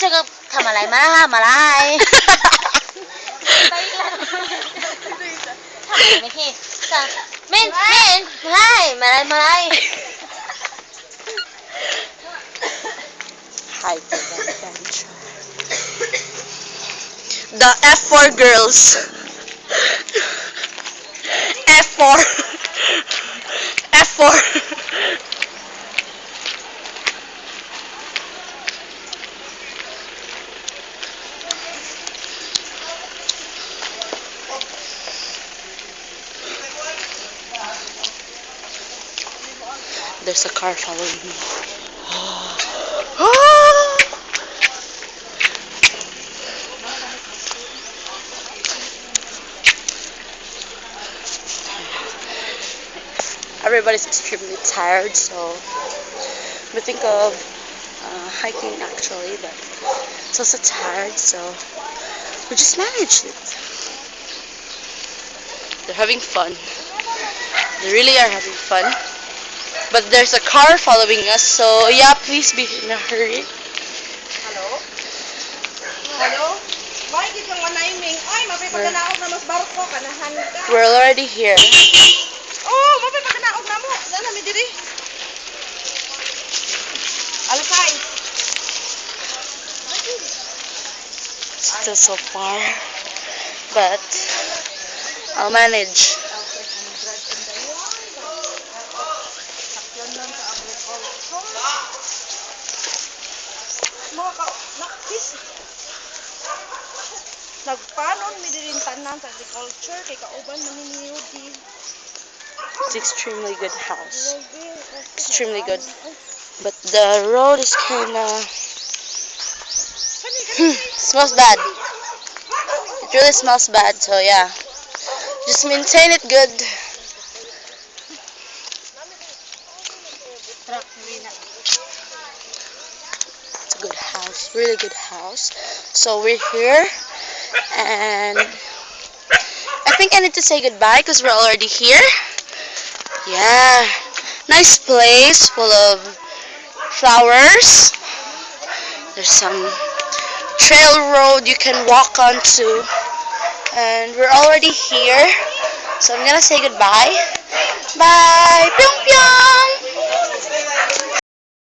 这个ทำอะไรมาทำอะไรทำอะไรไม่พี่สั่งไม่มาอะไร Hyperventure. The F4 girls. F4. F4. There's a car following me. Everybody's extremely tired, so we think of hiking actually, but it's also tired, so we just managed it. They're having fun. They really are having fun. But there's a car following us, so yeah, please be in a hurry. Hello? Hello? Why did you want naming? Ay, mapipaganaog na mas barko kanahan ka. We're already here. Oh, mapipaganaog na mo. Sana mi diri. Alasay. Still so far, but I'll manage. Nagpanon mi diri tanan sa agriculture kay kauban maniniyo di. It's extremely good house. Extremely good. But the road is kinda smells bad. It really smells bad, so yeah. Just maintain it good. It's a good house, really good house. So we're here, and I think I need to say goodbye because we're already here. Yeah, nice place full of flowers. There's some trail road you can walk onto, and we're already here. So I'm gonna say goodbye. Bye, pyong pyong.